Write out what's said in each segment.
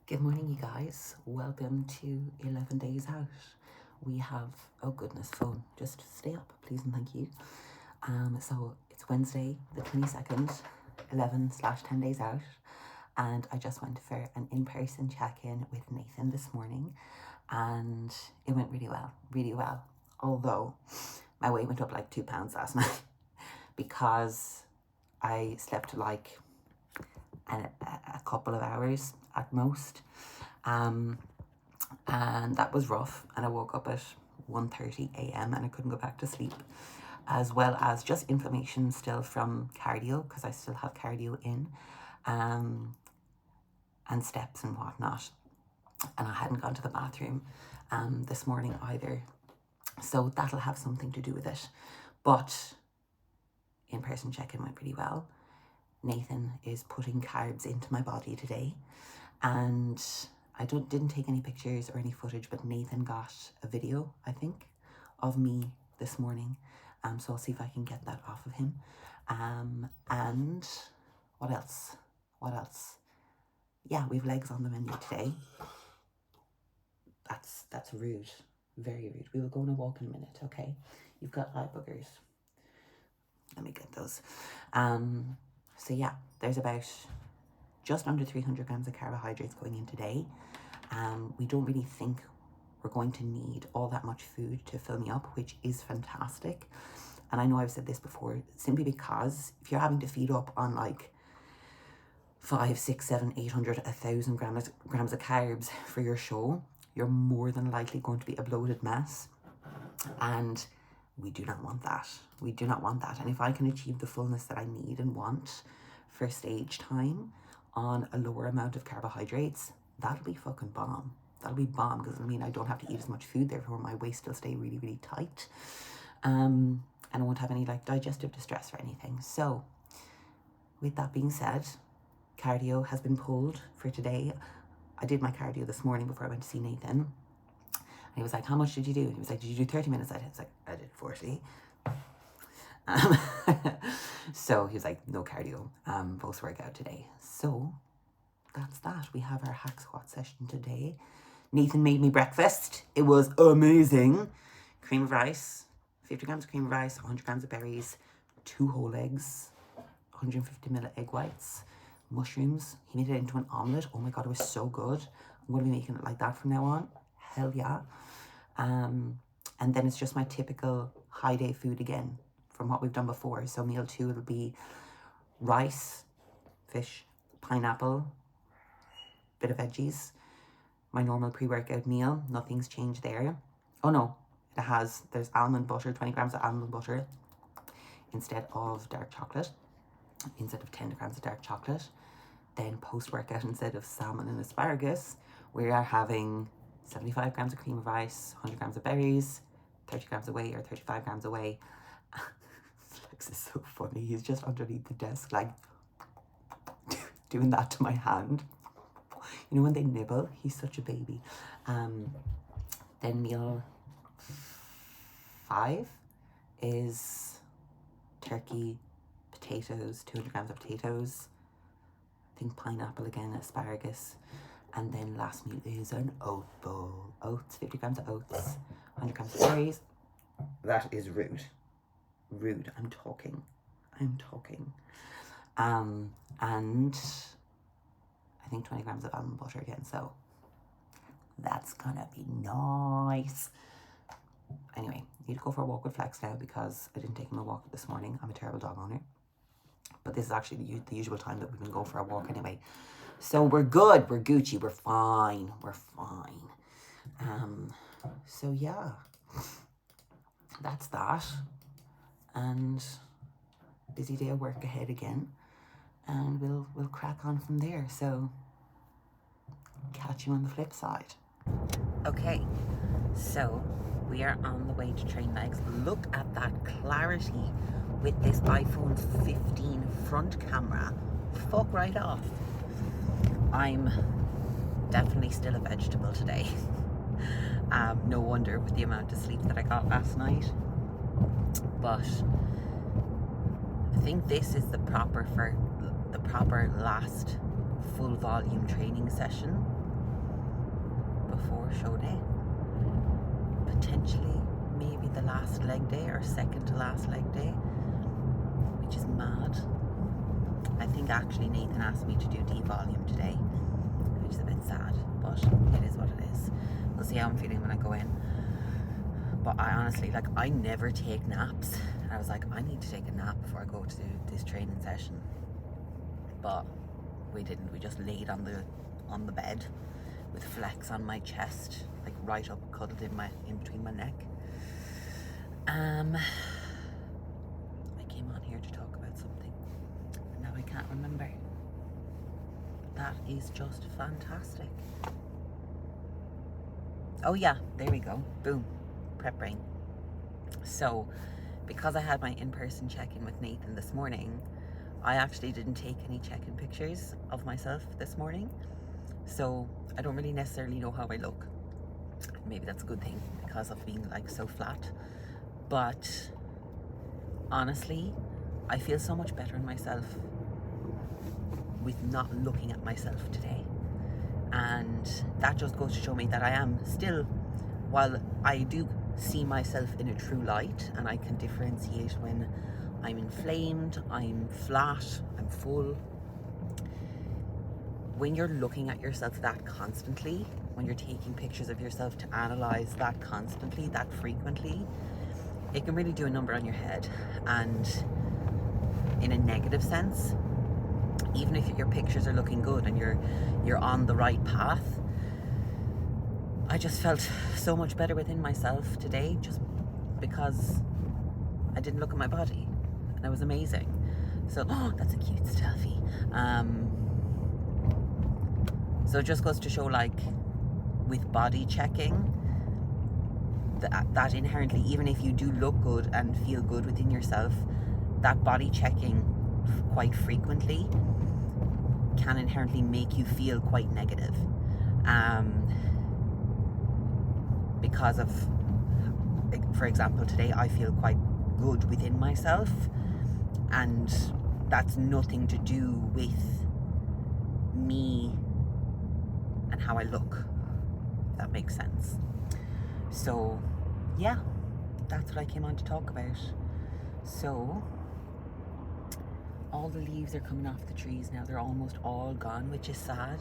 Good morning, you guys. Welcome to 11 Days Out. We have, oh goodness, phone. Just stay up, please and thank you. So it's Wednesday, the 22nd, 11/10 days out. And I just went for an in-person check-in with Nathan this morning. And it went really well, really well. Although my weight went up like 2 pounds last night because I slept like a couple of hours at most, and that was rough, and I woke up at 1:30 a.m. and I couldn't go back to sleep, as well as just inflammation still from cardio, because I still have cardio in, and steps and whatnot, and I hadn't gone to the bathroom this morning either, so that'll have something to do with it. But in-person check-in went pretty well. Nathan is putting carbs into my body today, and I didn't take any pictures or any footage, but Nathan got a video, I think, of me this morning, so I'll see if I can get that off of him. And what else? Yeah, we have legs on the menu today. That's rude, very rude. We will go on a walk in a minute, okay? You've got eye boogers. Let me get those. So yeah, there's about just under 300 grams of carbohydrates going in today. We don't really think we're going to need all that much food to fill me up, which is fantastic. And I know I've said this before, simply because if you're having to feed up on like 500, 600, 700, 800, 1,000 grams of carbs for your show, you're more than likely going to be a bloated mess. And we do not want that. We do not want that. And if I can achieve the fullness that I need and want for stage time on a lower amount of carbohydrates, that'll be fucking bomb. That'll be bomb, because it'll mean I don't have to eat as much food, therefore my waist will stay really, really tight. And I won't have any like digestive distress or anything. So with that being said, cardio has been pulled for today. I did my cardio this morning before I went to see Nathan. And he was like, how much did you do? And he was like, did you do 30 minutes? I was like, I did 40. So he was like, no cardio, post workout today. So that's that. We have our hack squat session today. Nathan made me breakfast. It was amazing. Cream of rice, 50 grams of cream of rice, 100 grams of berries, 2 whole eggs, 150 ml egg whites, mushrooms. He made it into an omelette. Oh my God, it was so good. I'm going to be making it like that from now on. Hell yeah. And then it's just my typical high day food again from what we've done before. So meal 2, it'll be rice, fish, pineapple, bit of veggies. My normal pre-workout meal, nothing's changed there. Oh no, there's almond butter, 20 grams of almond butter instead of dark chocolate, instead of 10 grams of dark chocolate. Then post-workout, instead of salmon and asparagus, we are having 75 grams of cream of rice, 100 grams of berries, 30 grams away or 35 grams away. Flex is so funny. He's just underneath the desk, like, doing that to my hand. You know when they nibble? He's such a baby. Then meal 5 is turkey, potatoes, 200 grams of potatoes, I think pineapple again, asparagus. And then last meal is an oat bowl. Oats, 50 grams of oats, 100 grams of berries. That is rude. Rude. I'm talking. And I think 20 grams of almond butter again. So that's gonna be nice. Anyway, need to go for a walk with Flex now because I didn't take him a walk this morning. I'm a terrible dog owner. But this is actually the usual time that we can go for a walk anyway. So we're good, we're Gucci, we're fine. So yeah, that's that. And busy day of work ahead again. And we'll crack on from there. So catch you on the flip side. Okay, so we are on the way to train legs. Look at that clarity with this iPhone 15 front camera. Fuck right off. I'm definitely still a vegetable today. No wonder with the amount of sleep that I got last night. But I think this is the proper last full volume training session show day. Potentially, maybe the last leg day or second to last leg day, which is mad. I think actually Nathan asked me to do D-volume today, which is a bit sad, but it is what it is. We'll see how I'm feeling when I go in. But I honestly, like, I never take naps. And I was like, I need to take a nap before I go to this training session. But we didn't. We just laid on the bed with Flex on my chest, like right up, cuddled in between my neck. I came on here to talk about something, and now I can't remember. That is just fantastic. Oh yeah, there we go. Boom. Prep brain. So, because I had my in-person check-in with Nathan this morning, I actually didn't take any check-in pictures of myself this morning. So I don't really necessarily know how I look. Maybe that's a good thing because of being like so flat. But honestly, I feel so much better in myself with not looking at myself today. And that just goes to show me that I am still, while I do see myself in a true light and I can differentiate when I'm inflamed, I'm flat, I'm full. When you're looking at yourself that constantly, when you're taking pictures of yourself to analyze that constantly, that frequently, it can really do a number on your head. And in a negative sense, even if your pictures are looking good and you're on the right path, I just felt so much better within myself today just because I didn't look at my body, and it was amazing. So, that's a cute selfie. So it just goes to show, like, with body checking, that inherently, even if you do look good and feel good within yourself, that body checking quite frequently can inherently make you feel quite negative. Because of, for example, today I feel quite good within myself, and that's nothing to do with me and how I look, if that makes sense. So yeah, that's what I came on to talk about. So all the leaves are coming off the trees now. They're almost all gone, which is sad,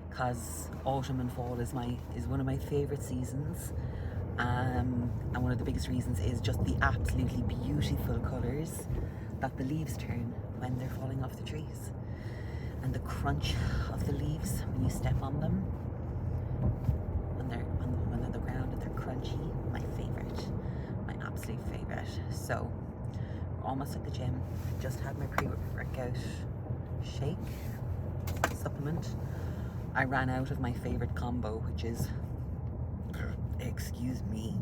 because autumn and fall is one of my favorite seasons, and one of the biggest reasons is just the absolutely beautiful colors that the leaves turn when they're falling off the trees, and the crunch of the leaves when you step on them, when they're on the ground and they're crunchy. My favorite, my absolute favorite. So we're almost at the gym. Just had my pre-workout shake supplement. I ran out of my favorite combo, which is, excuse me,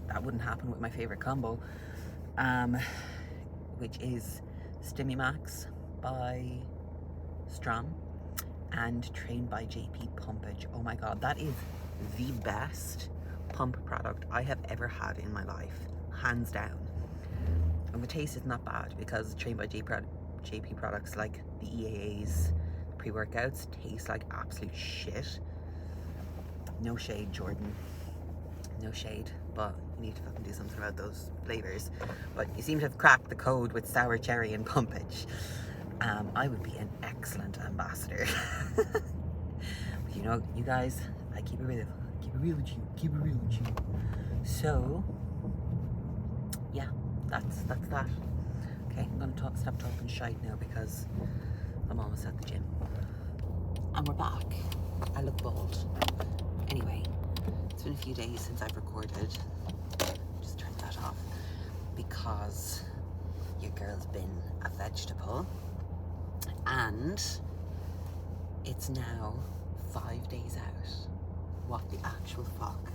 that wouldn't happen with my favorite combo, which is Stimumax by Strom and Train by JP Pumpage. Oh my god, that is the best pump product I have ever had in my life, hands down. And the taste is not bad, because Train by JP products like the EAAs, pre-workouts, taste like absolute shit. No shade, Jordan, no shade, but you need to fucking do something about those flavors. But you seem to have cracked the code with sour cherry and pumpage. I would be an excellent ambassador. But you know, you guys, I keep it real with you. So yeah, that's that. Okay, I'm gonna stop talking shite now because I'm almost at the gym. And we're back. I look bald. Anyway, it's been a few days since I've recorded. Just turn that off because your girl's been a vegetable. And it's now 5 days out. What the actual fuck?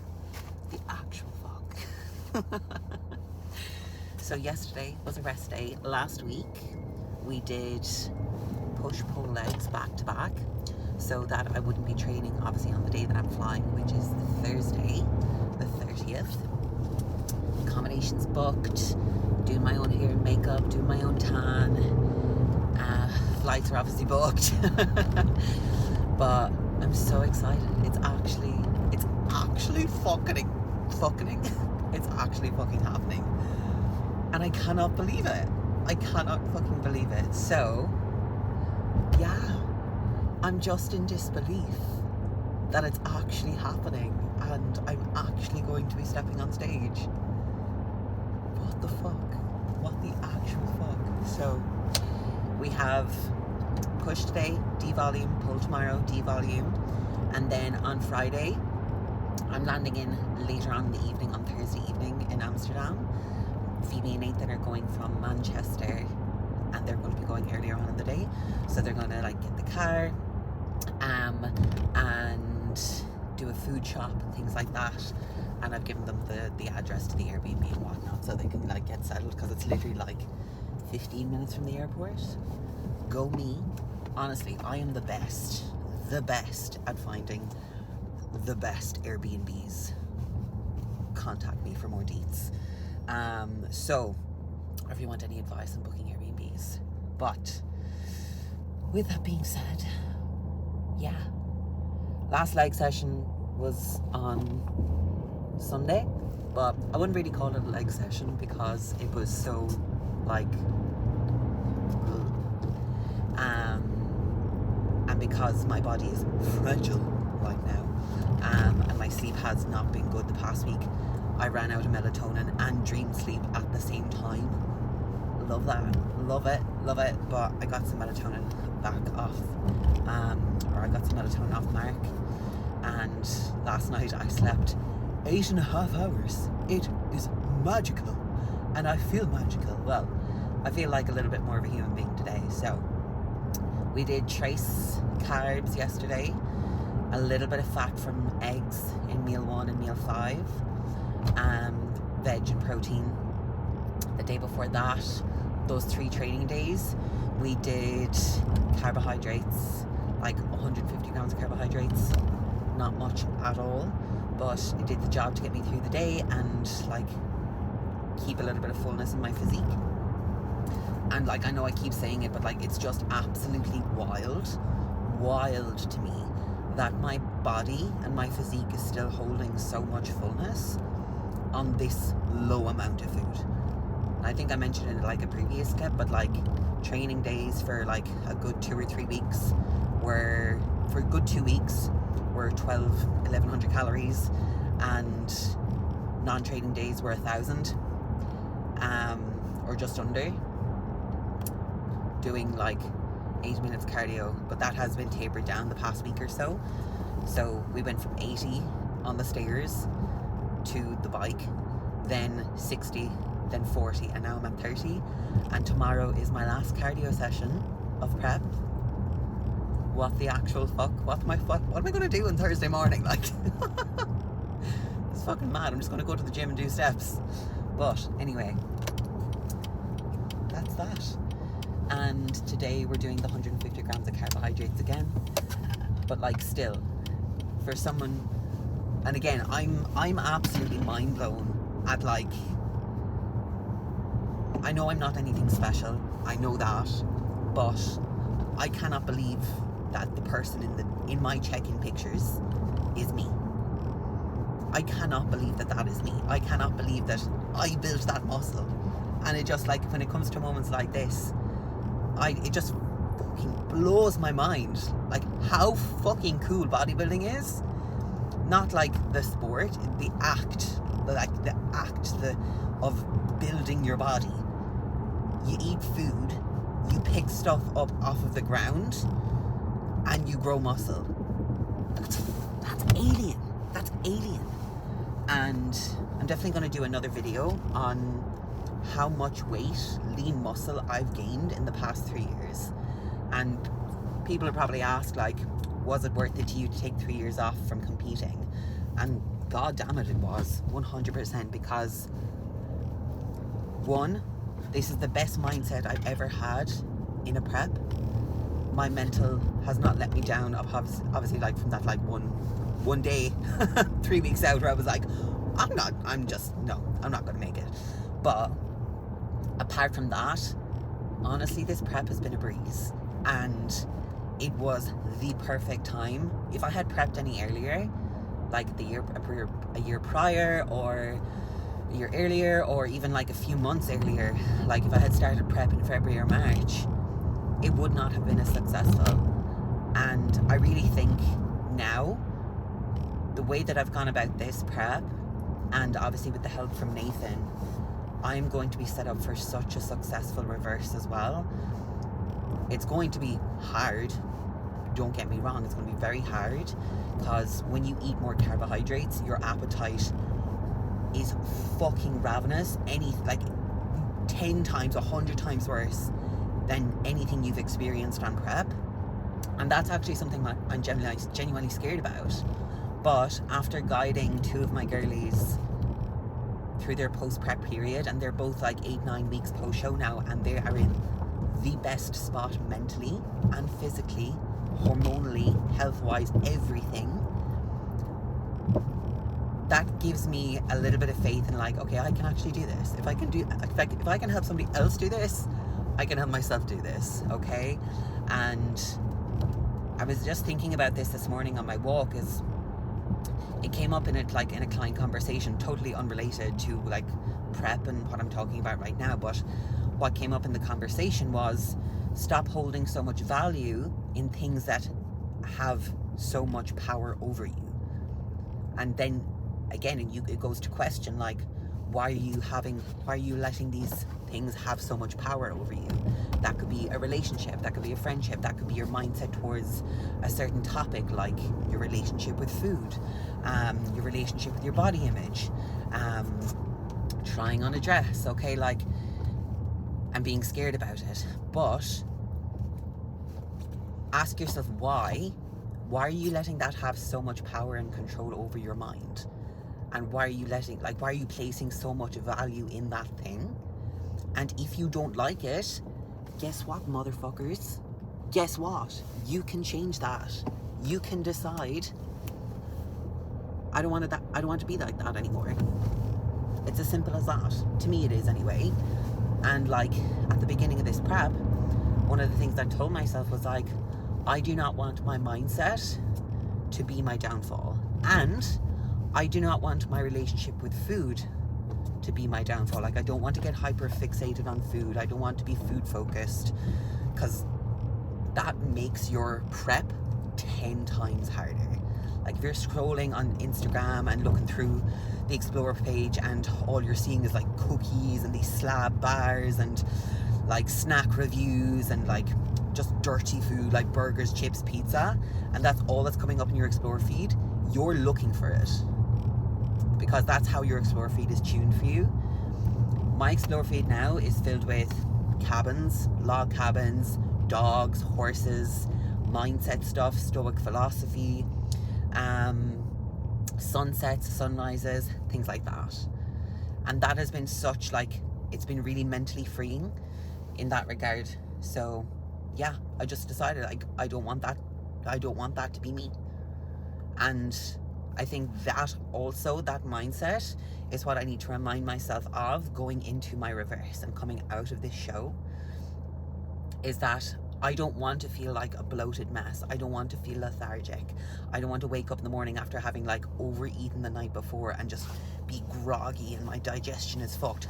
The actual fuck. So yesterday was a rest day. Last week we did push-pull legs back to back, so that I wouldn't be training obviously on the day that I'm flying, which is Thursday, the 30th. Accommodations booked, doing my own hair and makeup, doing my own tan. Flights are obviously booked. But I'm so excited. It's actually it's actually fucking happening. And I cannot believe it. I cannot fucking believe it. So, yeah, I'm just in disbelief that it's actually happening and I'm actually going to be stepping on stage. What the fuck? What the actual fuck? So, we have push today, D-volume, pull tomorrow, D-volume, and then on Friday, I'm landing in later on in the evening, on Thursday evening in Amsterdam. Phoebe and Nathan are going from Manchester and they're going to be going earlier on in the day, so they're going to like get the car and do a food shop and things like that, and I've given them the address to the Airbnb and whatnot so they can like get settled, because it's literally like 15 minutes from the airport. Go me. Honestly, I am the best at finding the best Airbnbs. Contact me for more deets. So, if you want any advice on booking Airbnbs. But, with that being said, yeah. Last leg session was on Sunday, but I wouldn't really call it a leg session because it was so, like, and because my body is fragile right now, and my sleep has not been good the past week, I ran out of melatonin and dream sleep at the same time. Love that. Love it. But I got some melatonin back off, or I got some melatonin off Mark, and last night I slept 8.5 hours. It is magical, and I feel magical. Well, I feel like a little bit more of a human being today. So we did trace carbs yesterday, a little bit of fat from eggs in meal 1 and meal 5, veg and protein the day before that. Those 3 training days we did carbohydrates, like 150 grams of carbohydrates, not much at all, but it did the job to get me through the day and like keep a little bit of fullness in my physique. And like, I know I keep saying it, but like, it's just absolutely wild to me that my body and my physique is still holding so much fullness on this low amount of food. And I think I mentioned it in like a previous clip, but like training days for like a good 2 or 3 weeks were, for a good 2 weeks, were 1,100 calories, and non-training days were 1,000, or just under, doing like 8 minutes cardio, but that has been tapered down the past week or so. So we went from 80 on the stairs to the bike, then 60, then 40, and now I'm at 30. And tomorrow is my last cardio session of prep. What the actual fuck? What am I going to do on Thursday morning? Like, it's fucking mad. I'm just going to go to the gym and do steps. But anyway, that's that. And today we're doing the 150 grams of carbohydrates again, but like still, for someone, and again, I'm absolutely mind blown at like, I know I'm not anything special, I know that, but I cannot believe that the person in my check-in pictures is me. I cannot believe that is me. I cannot believe that I built that muscle. And it just like, when it comes to moments like this, it just fucking blows my mind, like how fucking cool bodybuilding is. Not like the sport, the act of building your body. You eat food, you pick stuff up off of the ground, and you grow muscle. That's alien. That's alien. And I'm definitely going to do another video on how much weight, lean muscle I've gained in the past 3 years. And people are probably asked, like, was it worth it to you to take 3 years off from competing? And god damn it, it was 100%, because one, this is the best mindset I've ever had in a prep. My mental has not let me down, obviously, like from that like one day 3 weeks out where I was like, I'm not going to make it. But apart from that, honestly, this prep has been a breeze. And it was the perfect time. If I had prepped any earlier, like a year prior, or a year earlier, or even like a few months earlier, like if I had started prep in February or March, it would not have been as successful. And I really think now, the way that I've gone about this prep, and obviously with the help from Nathan, I'm going to be set up for such a successful reverse as well. It's going to be hard, don't get me wrong, it's going to be very hard, because when you eat more carbohydrates, your appetite is fucking ravenous, 10 times, 100 times worse than anything you've experienced on prep. And that's actually something that I'm genuinely scared about. But after guiding two of my girlies through their post-prep period, and they're both like 8-9 weeks post-show now, and they are in the best spot mentally and physically, hormonally, health-wise, everything, that gives me a little bit of faith in like, okay, I can actually do this. If I can help somebody else do this, I can help myself do this, okay? And I was just thinking about this morning on my walk, is it came up in a client conversation, totally unrelated to like prep and what I'm talking about right now, but what came up in the conversation was, stop holding so much value in things that have so much power over you. And then again, it goes to question like, why are you letting these things have so much power over you? That could be a relationship, that could be a friendship, that could be your mindset towards a certain topic, like your relationship with food, your relationship with your body image, trying on a dress, okay, like, and being scared about it. But ask yourself why are you letting that have so much power and control over your mind? And why are you placing so much value in that thing? And if you don't like it, guess what, motherfuckers? Guess what? You can change that. You can decide, I don't want to be like that anymore. It's as simple as that. To me it is anyway. And like at the beginning of this prep, one of the things I told myself was like, I do not want my mindset to be my downfall. And I do not want my relationship with food to be my downfall. Like, I don't want to get hyper fixated on food. I don't want to be food focused, because that makes your prep 10 times harder. Like if you're scrolling on Instagram and looking through the Explore page and all you're seeing is like cookies and these slab bars and like snack reviews and like just dirty food like burgers, chips, pizza, and that's all that's coming up in your Explore feed, you're looking for it, because that's how your Explore feed is tuned for you. My Explore feed now is filled with cabins, log cabins, dogs, horses, mindset stuff, Stoic philosophy, sunsets, sunrises, things like that. And that has been such like, it's been really mentally freeing in that regard. So yeah, I just decided like, I don't want that to be me. And I think that also, that mindset is what I need to remind myself of going into my reverse and coming out of this show, is that I don't want to feel like a bloated mess. I don't want to feel lethargic. I don't want to wake up in the morning after having like overeaten the night before and just be groggy and my digestion is fucked.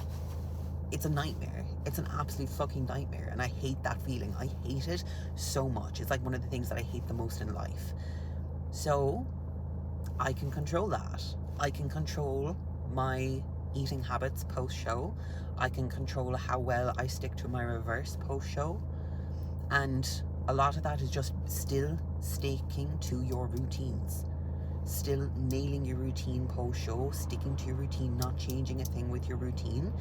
It's a nightmare. It's an absolute fucking nightmare. And I hate that feeling. I hate it so much. It's like one of the things that I hate the most in life. So I can control that. I can control my eating habits post-show. I can control how well I stick to my reverse post-show. And a lot of that is just still sticking to your routines. Still nailing your routine post-show, sticking to your routine, not changing a thing with your routine.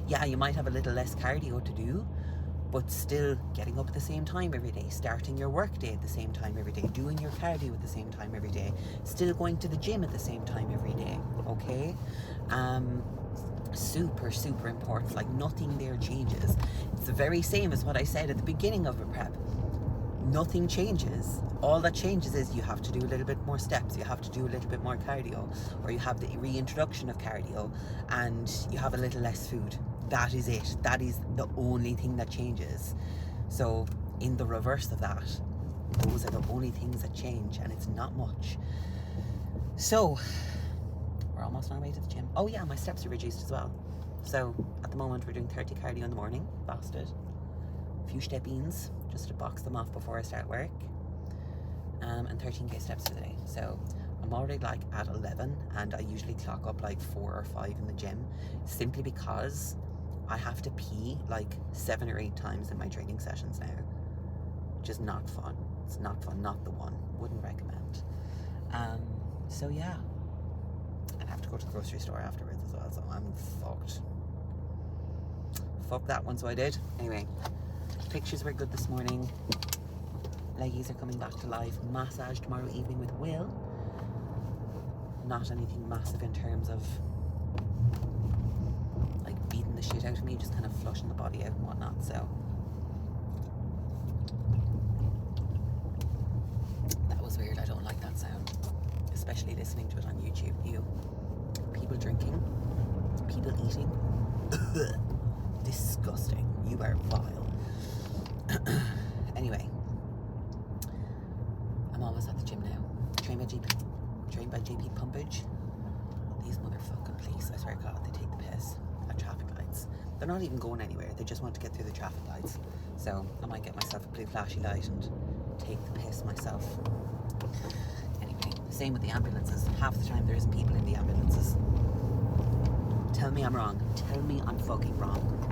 Yeah, you might have a little less cardio to do, but still getting up at the same time every day, starting your work day at the same time every day, doing your cardio at the same time every day, still going to the gym at the same time every day, okay? Super, super important. Like, nothing there changes. It's the very same as what I said at the beginning of a prep. Nothing changes. All that changes is you have to do a little bit more steps, you have to do a little bit more cardio, or you have the reintroduction of cardio, and you have a little less food. That is it. That is the only thing that changes. So in the reverse of that, Those are the only things that change, and it's not much. So we're almost on our way to the gym. Oh yeah, my steps are reduced as well. So at the moment we're doing 30 cardio in the morning, fasted. A few step-ins just to box them off before I start work. And 13k steps for the day. So I'm already like at 11, and I usually clock up like 4 or 5 in the gym, simply because I have to pee like 7 or 8 times in my training sessions now, which is not fun. It's not fun, not the one. Wouldn't recommend. So yeah, I'd have to go to the grocery store afterwards as well, so I'm fucked. Fuck that one, so I did. Anyway, pictures were good this morning. Leggies are coming back to life. Massage tomorrow evening with Will. Not anything massive in terms of like beating the shit out of me, just kind of flushing the body out and whatnot, so that was weird. I don't like that sound, especially listening to it on YouTube. Ew. People drinking, people eating. Disgusting. You are vile. Anyway, I'm almost at the gym now. Trained by JP Pumpage. These motherfucking police, I swear to God, they take the piss at traffic lights. They're not even going anywhere. They just want to get through the traffic lights. So I might get myself a blue flashy light and take the piss myself. Anyway, same with the ambulances. Half the time there isn't people in the ambulances. Tell me I'm wrong. Tell me I'm fucking wrong.